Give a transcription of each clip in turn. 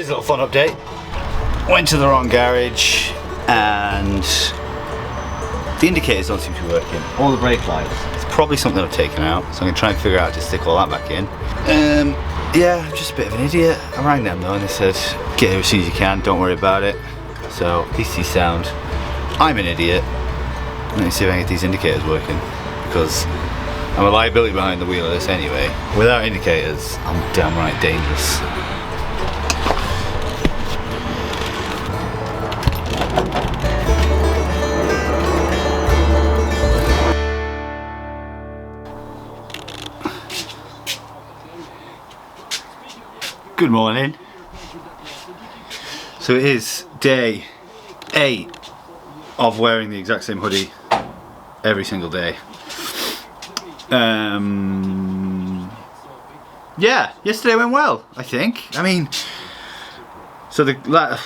here's a little fun update. Went to the wrong garage and the indicators don't seem to be working. All the brake lights. It's probably something I've taken out, so I'm going to try and figure out how to stick all that back in. Yeah, I'm just a bit of an idiot. I rang them though and they said, get here as soon as you can, don't worry about it. So, PC sound. I'm an idiot. Let me see if I can get these indicators working, because I'm a liability behind the wheel of this anyway. Without indicators, I'm downright dangerous. Good morning. So it is day 8 of wearing the exact same hoodie every single day. Yeah, yesterday went well, I think. I mean, so start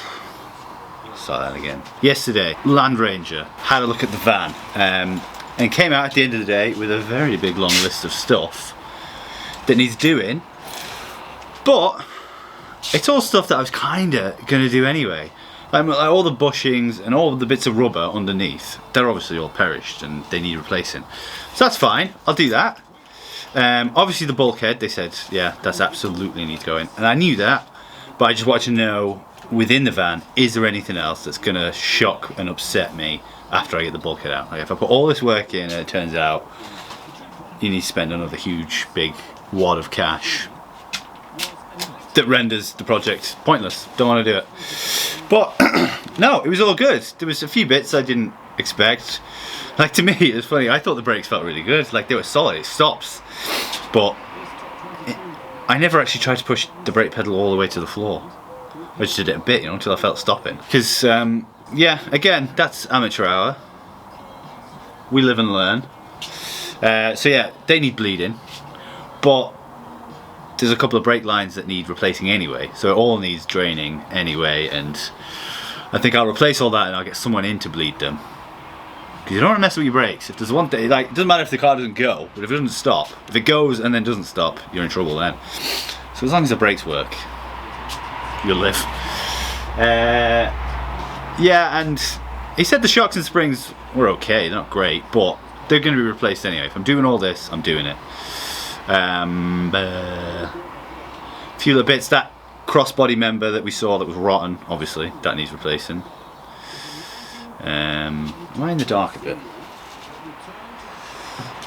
that again. Yesterday, Land Ranger had a look at the van and came out at the end of the day with a very big long list of stuff that needs doing, but it's all stuff that I was kinda gonna do anyway. Like all the bushings and all the bits of rubber underneath, they're obviously all perished and they need replacing. So that's fine, I'll do that. Obviously the bulkhead, they said, yeah, that's absolutely needs going. And I knew that, but I just wanted to know, within the van, is there anything else that's gonna shock and upset me after I get the bulkhead out? Like if I put all this work in and it turns out you need to spend another huge, big wad of cash, that renders the project pointless. Don't want to do it. But no, it was all good. There was a few bits I didn't expect. Like, to me, it was funny. I thought the brakes felt really good. Like, they were solid. It stops. But I never actually tried to push the brake pedal all the way to the floor. I just did it a bit, you know, until I felt stopping. Because, yeah, again, that's amateur hour. We live and learn. So yeah, they need bleeding. But there's a couple of brake lines that need replacing anyway, so it all needs draining anyway, and I think I'll replace all that and I'll get someone in to bleed them. Because you don't want to mess with your brakes. If there's one thing, like, it doesn't matter if the car doesn't go, but if it doesn't stop, if it goes and then doesn't stop, you're in trouble then. So as long as the brakes work, you'll live. Yeah, and he said the shocks and springs were okay, they're not great, but they're going to be replaced anyway. If I'm doing all this, I'm doing it. A few little bits, that crossbody member that we saw that was rotten, obviously, that needs replacing. Am I in the dark a bit?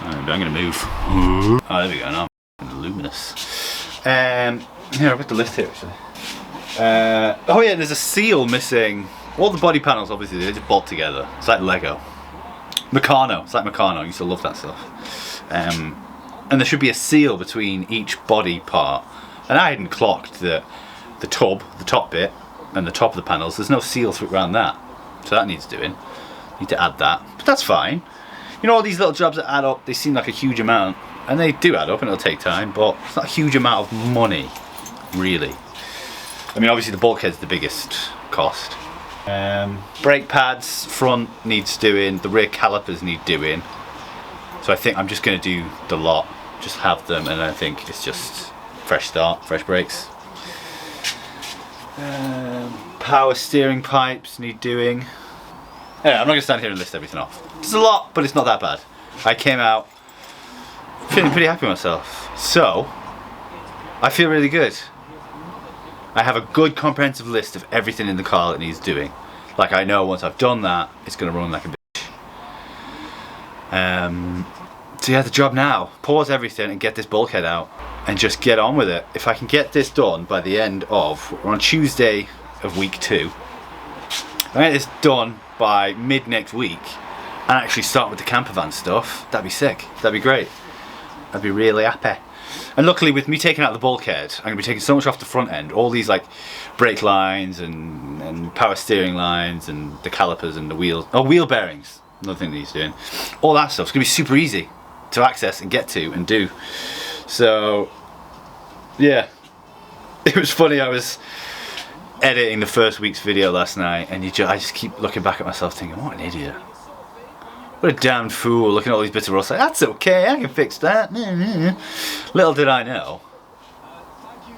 I'm going to move. Oh, there we go, now I'm luminous. Here, I've got the list here actually. Oh yeah, there's a seal missing. All the body panels, obviously, they just bolt together. It's like Lego. Meccano, it's like Meccano, I used to love that stuff. And there should be a seal between each body part. And I hadn't clocked that the tub, the top bit, and the top of the panels, there's no seal around that. So that needs doing. Need to add that. But that's fine. You know, all these little jobs that add up, they seem like a huge amount. And they do add up and it'll take time, but it's not a huge amount of money, really. I mean, obviously the bulkhead's the biggest cost. Brake pads, front needs doing, the rear calipers need doing. So I think I'm just going to do the lot, just have them, and I think it's just fresh start, fresh brakes. Power steering pipes need doing. Anyway, I'm not going to stand here and list everything off. It's a lot, but it's not that bad. I came out feeling pretty happy with myself. So, I feel really good. I have a good comprehensive list of everything in the car that needs doing. Like, I know once I've done that, it's going to run like a bitch. So yeah, the job now, pause everything and get this bulkhead out and just get on with it. If I can get this done by the end of, we're on Tuesday of week 2, if I get this done by mid next week and actually start with the campervan stuff, that'd be sick, that'd be great. I'd be really happy. And luckily with me taking out the bulkhead, I'm going to be taking so much off the front end, all these like brake lines and power steering lines and the calipers and the wheels, oh, wheel bearings. Another thing that he's doing. All that stuff's gonna be super easy to access and get to and do. So, yeah. It was funny, I was editing the first week's video last night and I just keep looking back at myself thinking, what an idiot. What a damn fool, looking at all these bits of rust like, that's okay, I can fix that. Little did I know,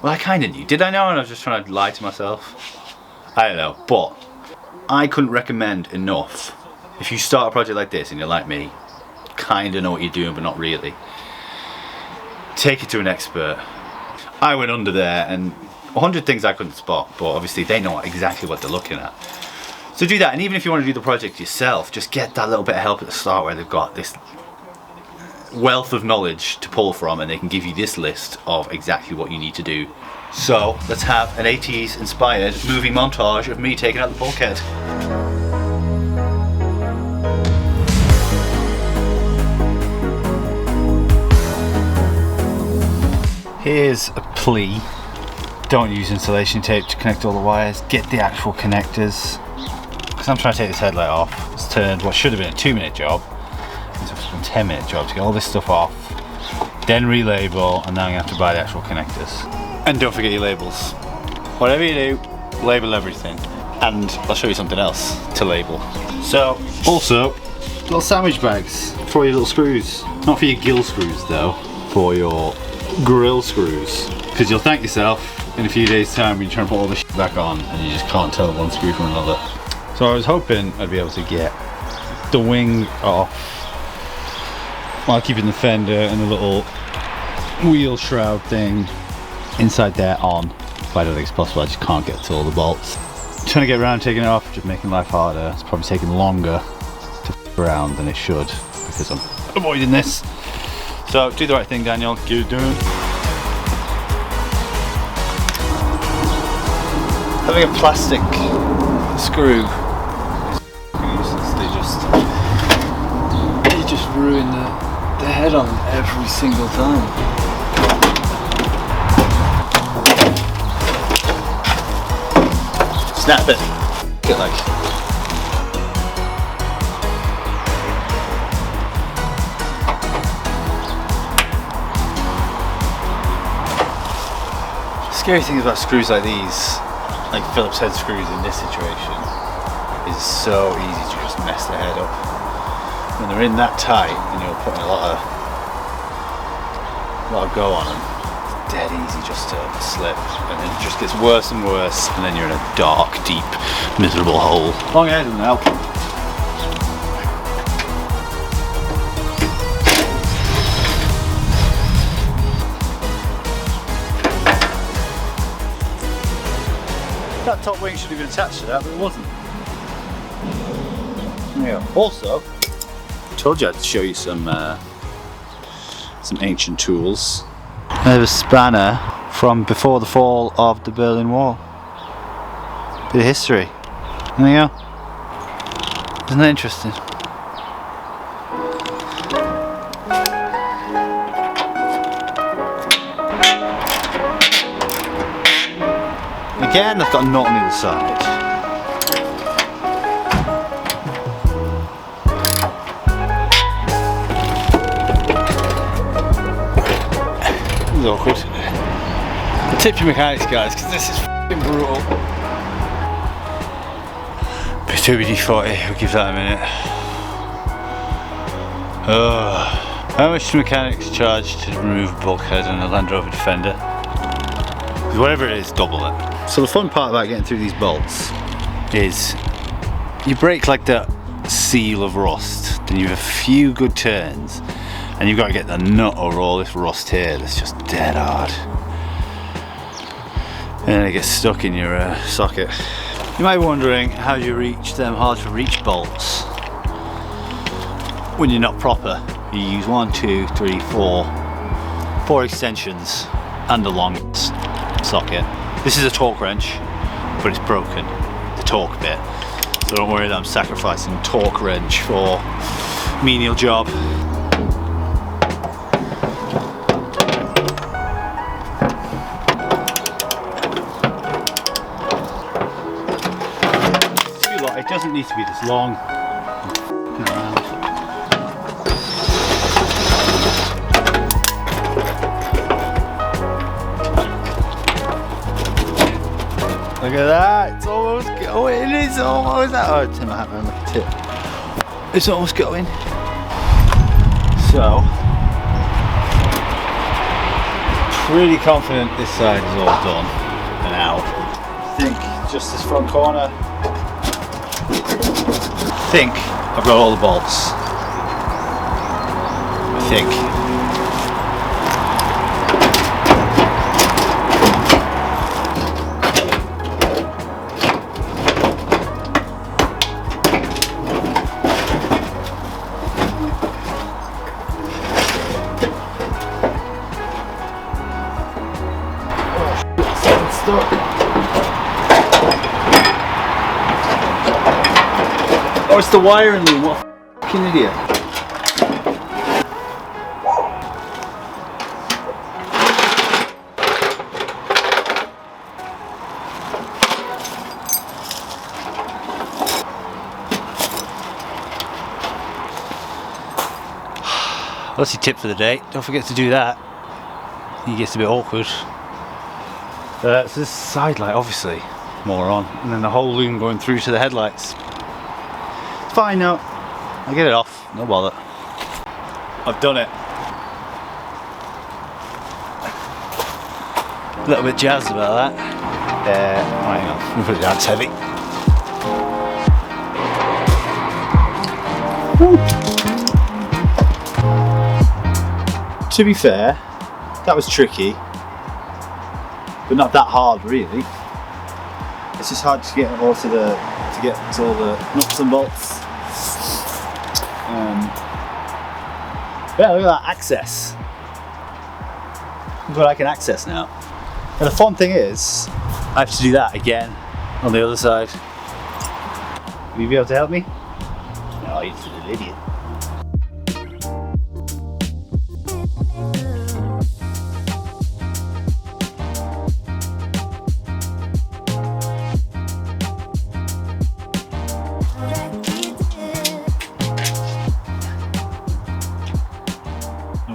Well, I kind of knew. Did I know? And I was just trying to lie to myself. I don't know, but I couldn't recommend enough. If you start a project like this and you're like me, kind of know what you're doing but not really, take it to an expert. I went under there and 100 things I couldn't spot, but obviously they know exactly what they're looking at. So do that, and even if you want to do the project yourself, just get that little bit of help at the start where they've got this wealth of knowledge to pull from and they can give you this list of exactly what you need to do. So let's have an 80s inspired movie montage of me taking out the bulkhead. Here's a plea. Don't use insulation tape to connect all the wires. Get the actual connectors. Because I'm trying to take this headlight off. It's turned what should have been a 2-minute job into a 10-minute job to get all this stuff off. Then relabel, and now you have to buy the actual connectors. And don't forget your labels. Whatever you do, label everything. And I'll show you something else to label. So, also, little sandwich bags for your little screws. Not for your gill screws though, for your grill screws. Because you'll thank yourself in a few days' time when you're trying to put all this shit back on and you just can't tell one screw from another. So I was hoping I'd be able to get the wing off while keeping the fender and the little wheel shroud thing inside there on, but I don't think it's possible. I just can't get to all the bolts. Trying to get around taking it off, just making life harder. It's probably taking longer to f around than it should because I'm avoiding this. So do the right thing, Daniel. Keep doing it. Having a plastic screw is useless. They just ruin the head on every single time. Snap it. Get like. Scary thing about screws like these, like Phillips head screws in this situation, is so easy to just mess the head up. When they're in that tight and you're putting a lot of go on them, it's dead easy just to slip, and then it just gets worse and worse, and then you're in a dark, deep, miserable hole. Long hair doesn't help. That top wing should have been attached to that, but it wasn't. Yeah. Also, I told you I'd show you some ancient tools. I have a spanner from before the fall of the Berlin Wall. Bit of history. There you go. Isn't that interesting? Again, I've got a knot on the other side. This is awkward. Tip your mechanics, guys, because this is f***ing brutal. B2BD40, we'll give that a minute. How much do mechanics charge to remove a bulkhead on a Land Rover Defender? Because whatever it is, double it. So the fun part about getting through these bolts is you break like the seal of rust, then you have a few good turns and you've got to get the nut over all this rust here that's just dead hard. And then it gets stuck in your socket. You might be wondering how you reach them hard to reach bolts when you're not proper. You use 1, 2, 3, 4 extensions and a long socket. This is a torque wrench, but it's broken, the torque bit. So don't worry that I'm sacrificing torque wrench for menial job. It doesn't need to be this long. Look at that, it's almost going, it's almost out. Oh, turn my hat around like a tip. It's almost going. So, Really confident this side is all done now. I think just this front corner. I think I've got all the bolts. I think. Oh, it's the wiring loom, what a fucking idiot. Well, that's your tip for the day, don't forget to do that. It gets a bit awkward. So this side light, obviously, more on, and then the whole loom going through to the headlights. It's fine now, I'll get it off, no bother. I've done it. A little bit jazzed about that. Hang on, I'm gonna put it down, it's heavy. To be fair, that was tricky, but not that hard really. It's just hard to get all to all the nuts and bolts. Yeah, look at that access. Look what I can access now. And the fun thing is, I have to do that again on the other side. Will you be able to help me? No, you're just an idiot.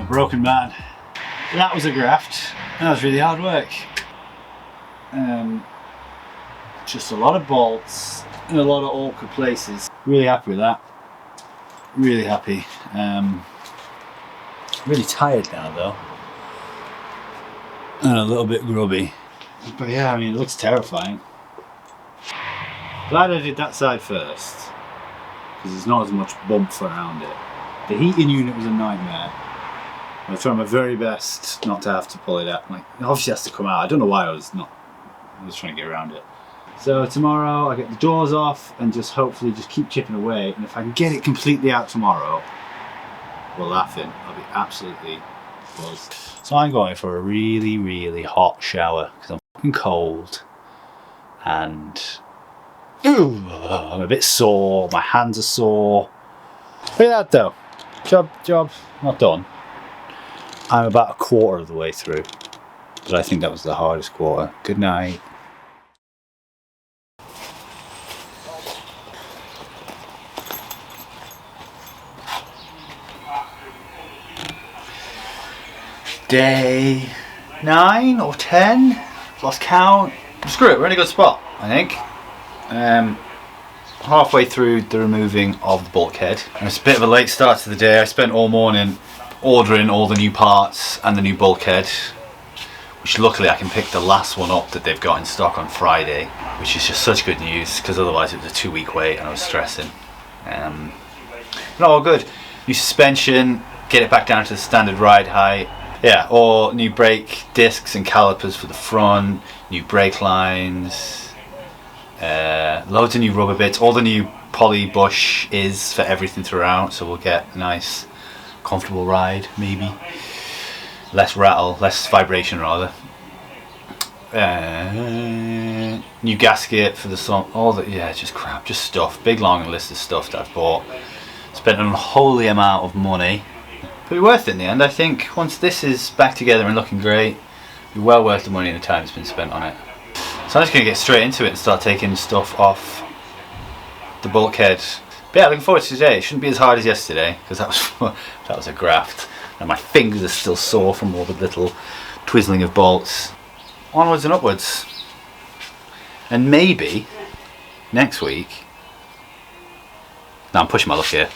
Broken man. That was a graft. That was really hard work. Just a lot of bolts in a lot of awkward places. Really happy with that. Really happy. Really tired now though. And a little bit grubby. But yeah, I mean, it looks terrifying. Glad I did that side first, because there's not as much bump around it. The heating unit was a nightmare. I tried my very best not to have to pull it out. Like, it obviously has to come out. I don't know why I was trying to get around it. So tomorrow I get the doors off and just hopefully just keep chipping away. And if I can get it completely out tomorrow, we're laughing. I'll be absolutely buzzed. So I'm going for a really, really hot shower because I'm fucking cold. And I'm a bit sore. My hands are sore. Look at that though. Job not done. I'm about a quarter of the way through, but I think that was the hardest quarter. Good night. Day 9 or 10, lost count. Screw it, we're in a good spot, I think. Halfway through the removing of the bulkhead. And it's a bit of a late start to the day. I spent all morning ordering all the new parts and the new bulkhead, which luckily I can pick the last one up that they've got in stock on Friday, which is just such good news because otherwise it was a 2-week wait and I was stressing. But all good. New suspension, get it back down to the standard ride height. Yeah, or new brake discs and calipers for the front, new brake lines, loads of new rubber bits, all the new poly bush is for everything throughout, so we'll get a nice comfortable ride, maybe less rattle, less vibration rather. New gasket for the sun, all that, yeah, just crap, just stuff, big long list of stuff that I've bought. Spent an unholy amount of money, but it'll be worth it in the end. I think once this is back together and looking great, it'll be well worth the money and the time that's been spent on it. So I'm just going to get straight into it and start taking stuff off the bulkhead. But yeah, looking forward to today. It shouldn't be as hard as yesterday because that was a graft, and my fingers are still sore from all the little twizzling of bolts. Onwards and upwards, and maybe next week. No, I'm pushing my luck here.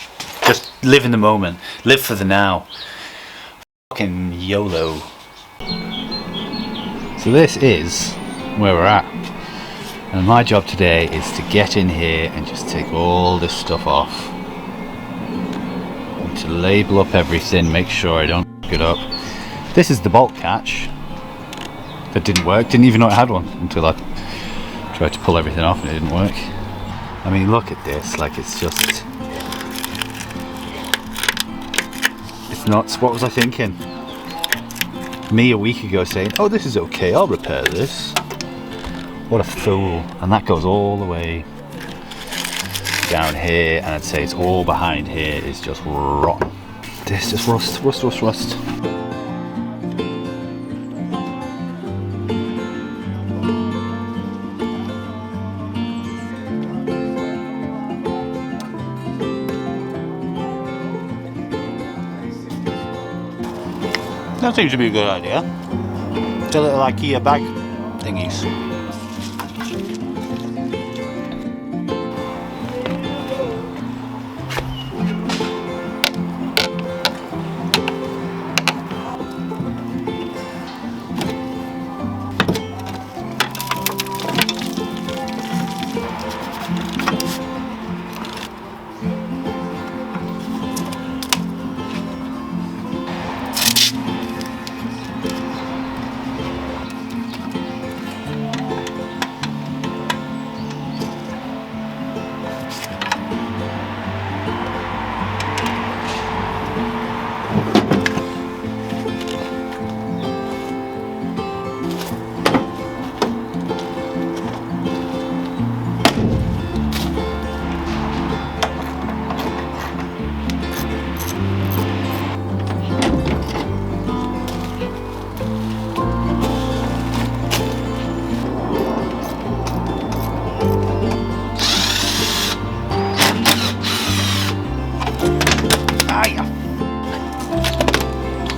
Just live in the moment, live for the now. Fucking YOLO. So this is where we're at, and my job today is to get in here and just take all this stuff off and to label up everything, make sure I don't f*** it up. This is the bolt catch that didn't work. Didn't even know it had one until I tried to pull everything off and it didn't work. I mean, look at this, like it's just, it's nuts. What was I thinking? Me a week ago saying, oh, this is okay, I'll repair this. What a fool. And that goes all the way down here, and I'd say it's all behind here is just rotten. This is rust, rust, rust, rust. That seems to be a good idea. It's a little IKEA bag thingies.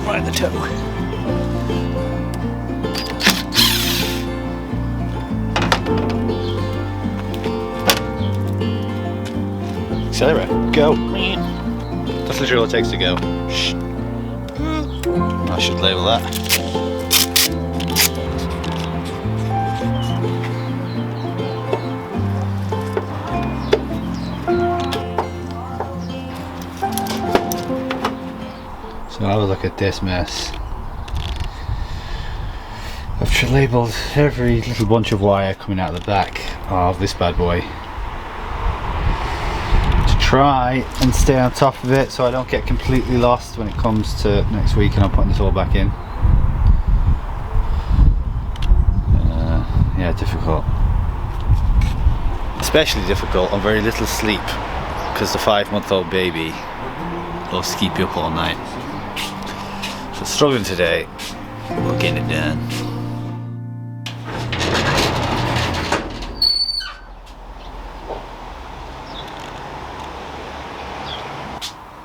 Right in the toe. Accelerate. Go. That's literally all it takes to go. Shh. I should label that. So have a look at this mess. I've labelled every little bunch of wire coming out of the back of this bad boy to try and stay on top of it so I don't get completely lost when it comes to next week and I'm putting this all back in. Yeah, difficult. Especially difficult on very little sleep because the 5-month-old baby loves to keep you up all night. So struggling today, we're getting it done.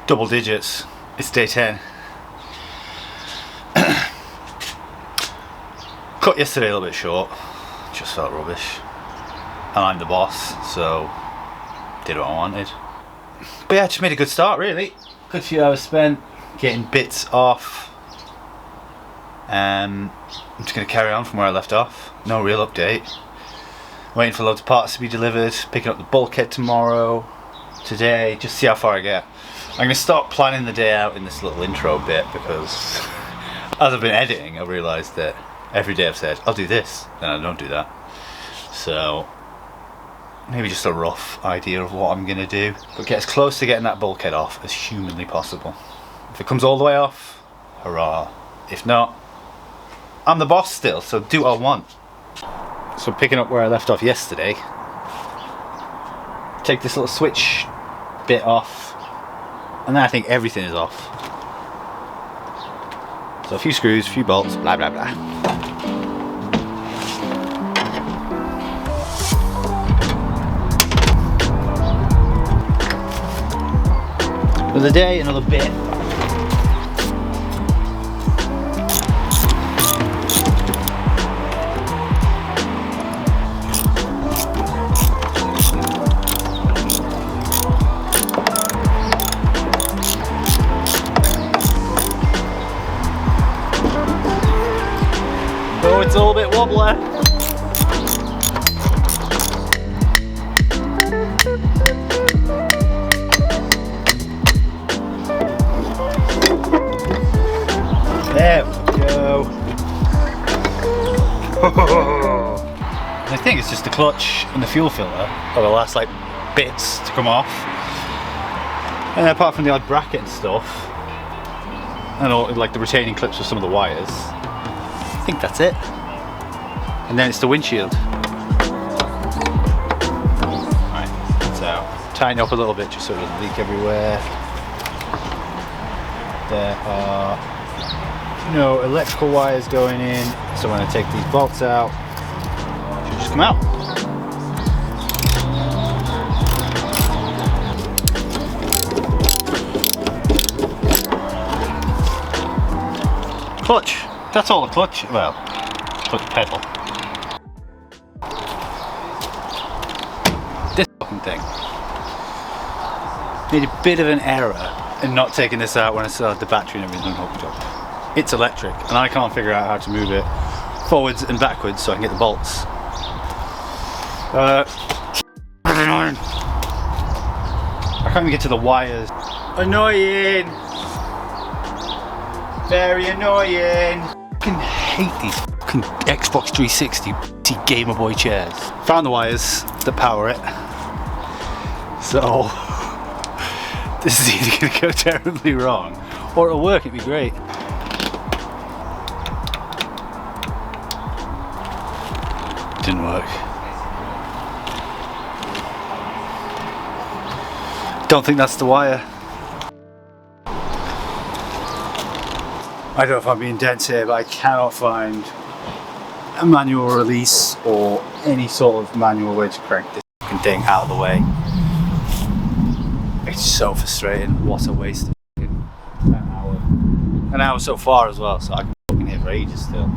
Double digits, it's day 10. Cut yesterday a little bit short, just felt rubbish. And I'm the boss, so did what I wanted. But yeah, just made a good start really. Good few hours spent getting bits off. I'm just going to carry on from where I left off. No real update. Waiting for loads of parts to be delivered. Picking up the bulkhead tomorrow. Today, just see how far I get. I'm going to start planning the day out in this little intro bit because as I've been editing I've realised that every day I've said I'll do this and I don't do that. So maybe just a rough idea of what I'm going to do. But get as close to getting that bulkhead off as humanly possible. If it comes all the way off, hurrah. If not, I'm the boss still, so do what I want. So picking up where I left off yesterday, take this little switch bit off, and then I think everything is off. So a few screws, a few bolts, blah blah blah. Another day, another bit. It's all a bit wobbler. There we go. I think it's just the clutch and the fuel filter are the last like bits to come off. And apart from the odd bracket and stuff, and all, like the retaining clips for some of the wires, I think that's it. And then it's the windshield. Right, that's out. Tighten up a little bit just so it doesn't leak everywhere. There are no electrical wires going in, so when I take these bolts out, it should just come out. Clutch, that's all the clutch, well, clutch pedal. This fucking thing. Made a bit of an error in not taking this out when I still had the battery and everything hooked up. It's electric and I can't figure out how to move it forwards and backwards so I can get the bolts. I can't even get to the wires. Annoying! Very annoying! I fucking hate these fucking Xbox 360 Gamer Boy chairs. Found the wires that power it. So this is either going to go terribly wrong or it'll work, it'd be great. Didn't work. Don't think that's the wire. I don't know if I'm being dense here, but I cannot find a manual release or any sort of manual way to crank this fucking thing out of the way. It's so frustrating. What a waste of fucking an hour. An hour so far as well, so I can fucking hit for ages still.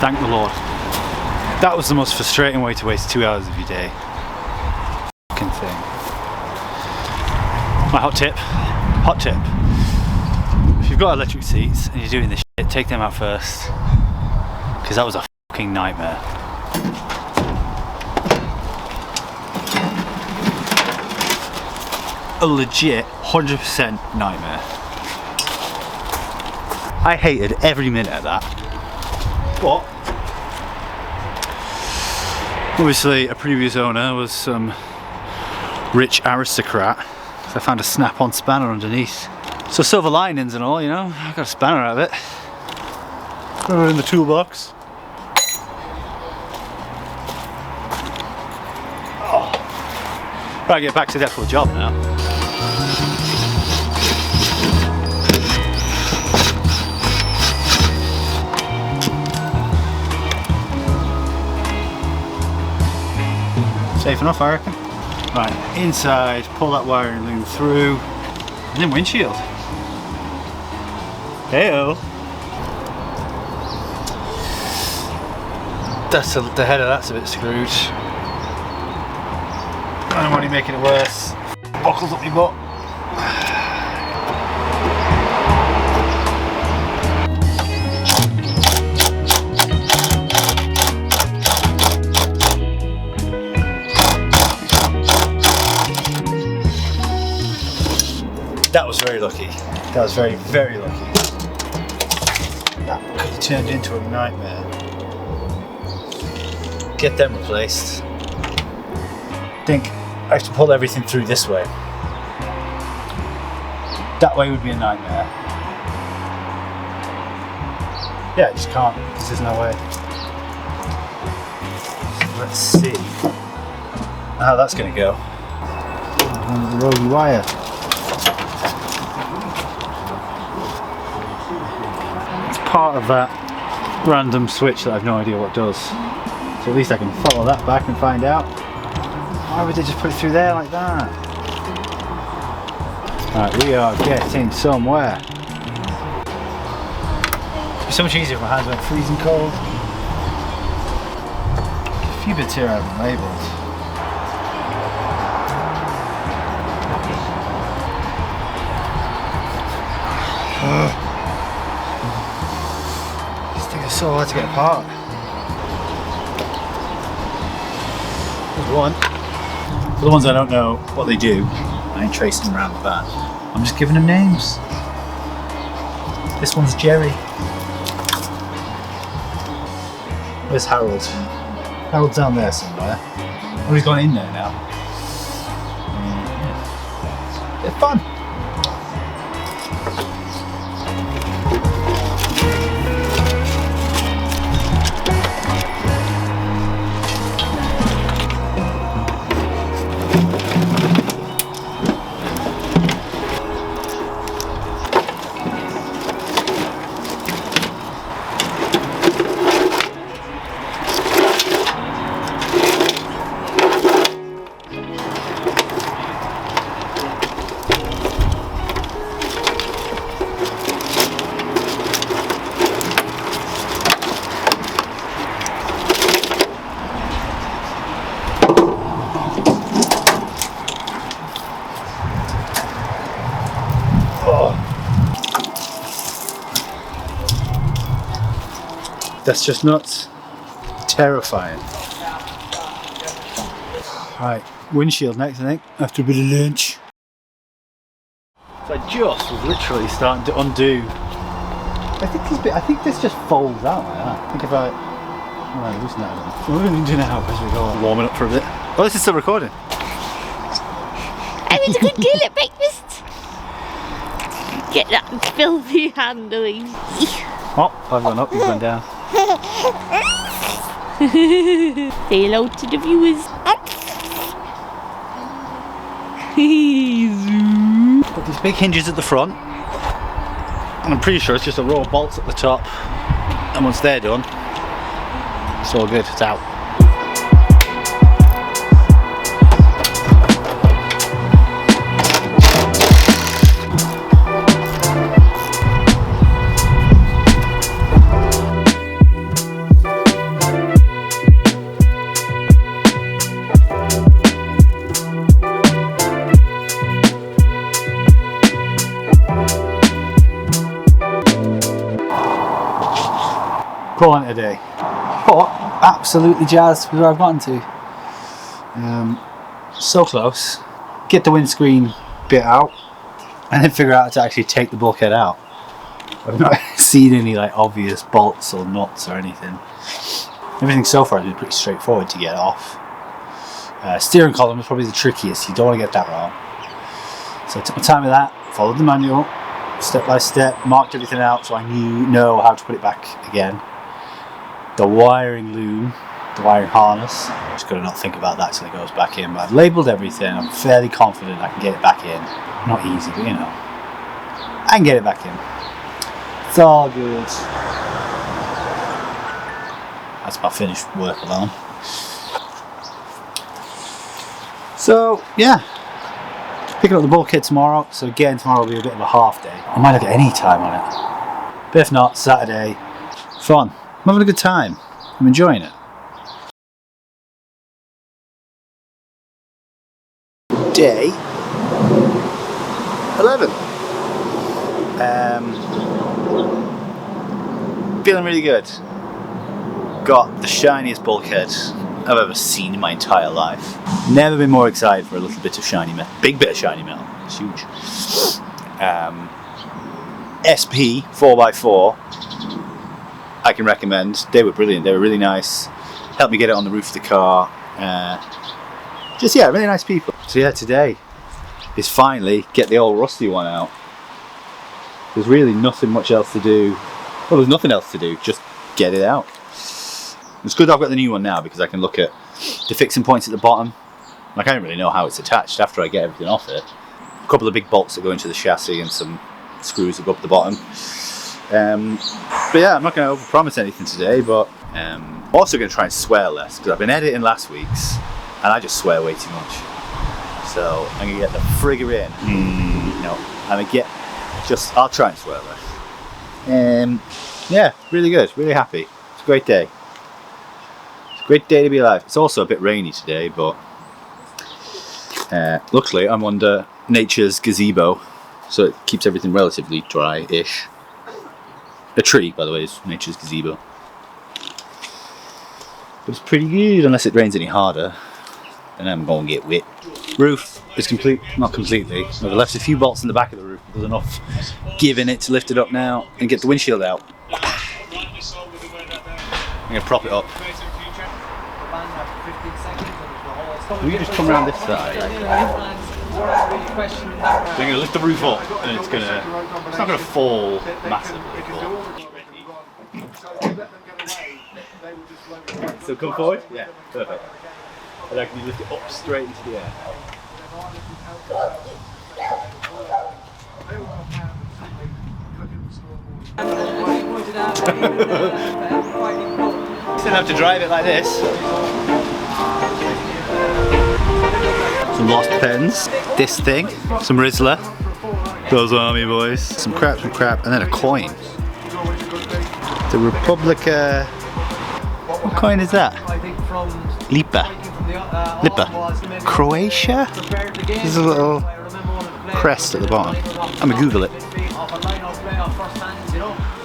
Thank the Lord. That was the most frustrating way to waste 2 hours of your day. Fucking thing. My hot tip. If you've got electric seats and you're doing this shit, take them out first. Because that was a fucking nightmare. A legit 100% nightmare. I hated every minute of that. But obviously a previous owner was some rich aristocrat. So I found a snap-on spanner underneath. So silver linings and all, you know, I got a spanner out of it. Throw it in the toolbox. Oh. Right, get back to the actual job now. Safe enough, I reckon. Right, inside, pull that wiring loom through, and then windshield. Hey-o. That's the head of that's a bit screwed. I'm only making it worse. Buckles up my butt. That was very lucky. That was very, very lucky. That could have turned into a nightmare. Get them replaced. I think I have to pull everything through this way. That way would be a nightmare. Yeah, I just can't, because there's no way. So let's see how that's going to go. The roly wire. Part of that random switch that I've no idea what does. So at least I can follow that back and find out. Why would they just put it through there like that? Right, we are getting somewhere. It'd be so much easier if my hands weren't freezing cold. A few bits here I haven't labelled. These things are so hard to get apart. There's one. For the ones I don't know what they do, I ain't tracing them around the van. I'm just giving them names. This one's Jerry. Where's Harold? Harold's down there somewhere. Oh, he's gone in there now. Yeah. It's fun. That's just nuts. Terrifying. Right, windshield next I think, after a bit of lunch. So I just was literally starting to undo. I think this just folds out like that. I think if I loosen that a bit. What are we going to do now as we go warming up for a bit? Oh, this is still recording. I was a good girl at breakfast. Get that filthy handling. Oh, I've gone up, you've gone down. Say hello to the viewers. Got these big hinges at the front, and I'm pretty sure it's just a row of bolts at the top, and once they're done, it's all good, it's out. Calling it a day, but absolutely jazzed with where I've gotten to. So close. Get the windscreen bit out, and then figure out how to actually take the bulkhead out. I've not seen any like obvious bolts or nuts or anything. Everything so far has been pretty straightforward to get off. Steering column is probably the trickiest. You don't want to get that wrong. So I took my time with that. Followed the manual, step by step. Marked everything out so I know how to put it back again. The wiring loom, the wiring harness, just got to not think about that till it goes back in, but I've labelled everything. I'm fairly confident I can get it back in. Not easy, but you know, I can get it back in. It's all good. That's my finished work alone. So yeah, picking up the bulkhead tomorrow, so again tomorrow will be a bit of a half day. I might look at any time on it, but if not, Saturday. Fun. I'm having a good time. I'm enjoying it. Day 11. Feeling really good. Got the shiniest bulkhead I've ever seen in my entire life. Never been more excited for a little bit of shiny metal. Big bit of shiny metal. It's huge. SP 4x4. I can recommend. They were brilliant. They were really nice. Helped me get it on the roof of the car. Really nice people. So yeah, today is finally get the old rusty one out. There's really nothing much else to do. Well, there's nothing else to do. Just get it out. It's good I've got the new one now because I can look at the fixing points at the bottom. Like I don't really know how it's attached after I get everything off it. A couple of big bolts that go into the chassis and some screws that go up at the bottom. But yeah, I'm not going to overpromise anything today, but I'm also going to try and swear less because I've been editing last week's and I just swear way too much. So I'm going to get the frigger in. No, I'm going to get I'll try and swear less. Yeah, really good, really happy. It's a great day. It's a great day to be alive. It's also a bit rainy today, but luckily I'm under nature's gazebo, so it keeps everything relatively dry-ish. A tree, by the way, is nature's gazebo. But it's pretty good, unless it rains any harder, and I'm going to get wet. Roof is complete, not completely. I've left a few bolts in the back of the roof. There's enough give in it to lift it up now and get the windshield out. I'm going to prop it up. We just come around this side. They're going to lift the roof up, and it's not going to fall massively. So come forward? Yeah, perfect. And I can lift it up straight into the air. Still have to drive it like this. Some lost pens, this thing, some Rizzler, those army boys, some crap, and then a coin. The Republica. What coin is that? Lipa. Croatia? There's a little crest at the bottom. I'm gonna Google it.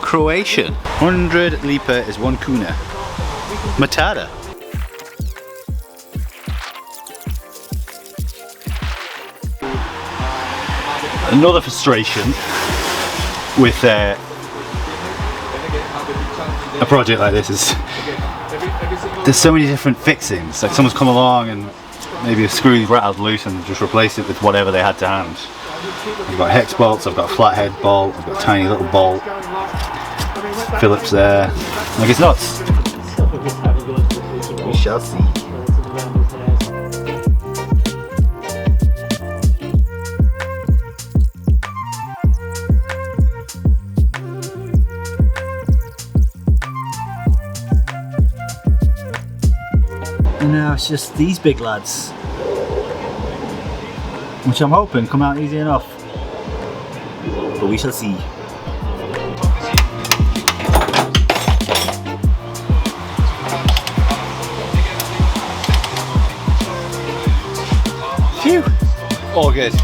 Croatian. 100 Lipa is 1 kuna. Matada. Another frustration with a project like this is there's so many different fixings. Like someone's come along and maybe a screw rattled loose and just replaced it with whatever they had to hand. I've got hex bolts, I've got a flathead bolt, I've got a tiny little bolt, Phillips there. Like it's nuts. We shall see. And now it's just these big lads, which I'm hoping come out easy enough, but we shall see. Phew! All good.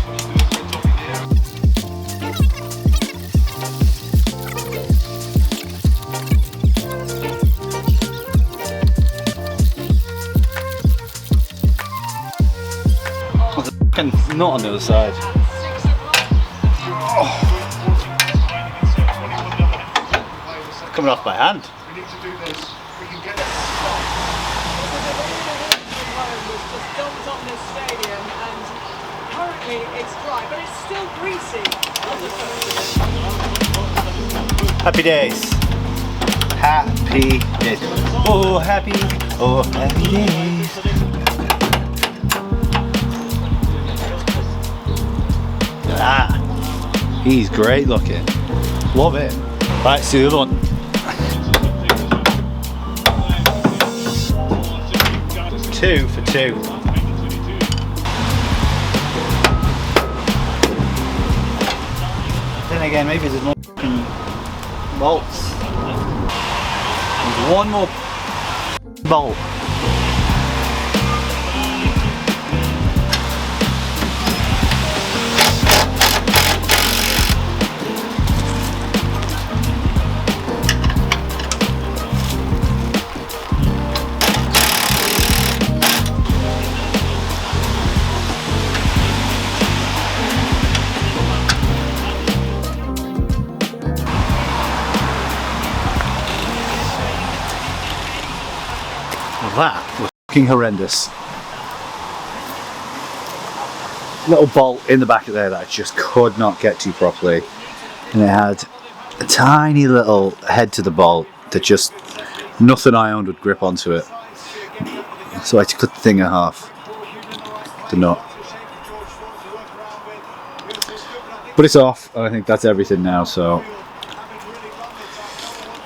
Not on the other side. Oh. Coming off by hand. Happy days. Happy days. Oh, happy days. Ah, he's great looking. Love it. Right, let's do the other one. Two for two. Then again, maybe there's more bolts. There's one more bolt. That was fucking horrendous. Little bolt in the back of there that I just could not get to properly, and it had a tiny little head to the bolt that just nothing I owned would grip onto it, so I had to cut the thing in half, the nut. But it's off, and I think that's everything now, so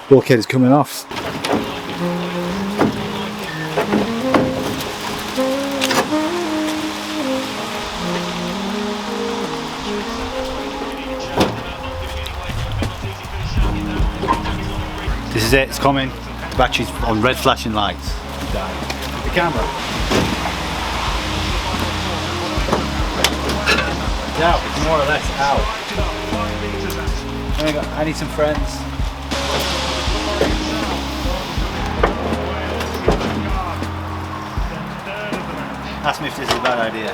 bulkhead is coming off. This is it, it's coming. The battery's on red flashing lights. The camera. It's out, it's more or less out. I need some friends. Ask me if this is a bad idea.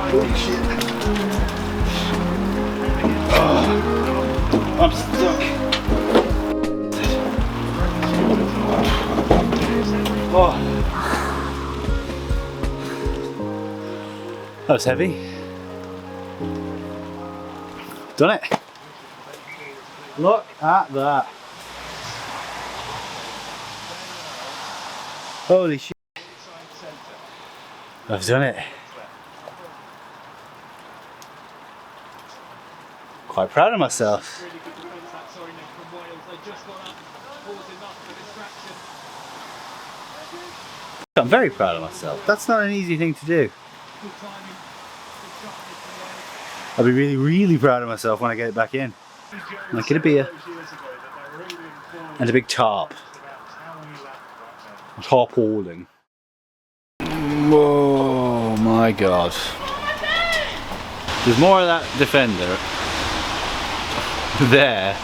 Holy shit. I'm stuck. That was heavy. Done it. Look at that. Holy shit. I've done it. Quite proud of myself. I'm very proud of myself. That's not an easy thing to do. I'll be really, really proud of myself when I get it back in. I'll get a beer and a big tarp. Tarpauling. Oh my god. There's more of that Defender there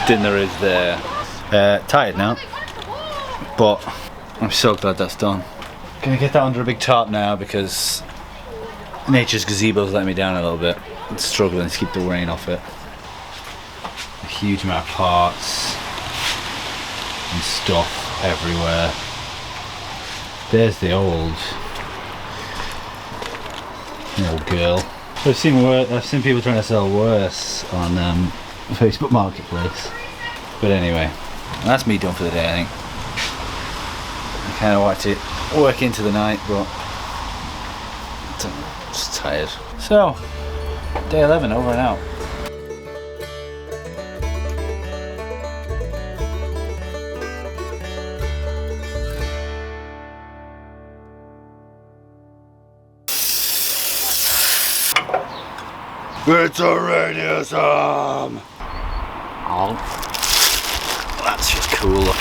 than there is there. Tired now, but I'm so glad that's done. Gonna get that under a big tarp now because Nature's Gazebo's letting me down a little bit. I'm struggling to keep the rain off it. A huge amount of parts and stuff everywhere. There's the old girl. I've seen people trying to sell worse on Facebook Marketplace. But anyway, that's me done for the day, I think. I kind of want to work into the night, but I'm just tired. So, day 11 over and out. It's a radius arm! Oh. That's just cool.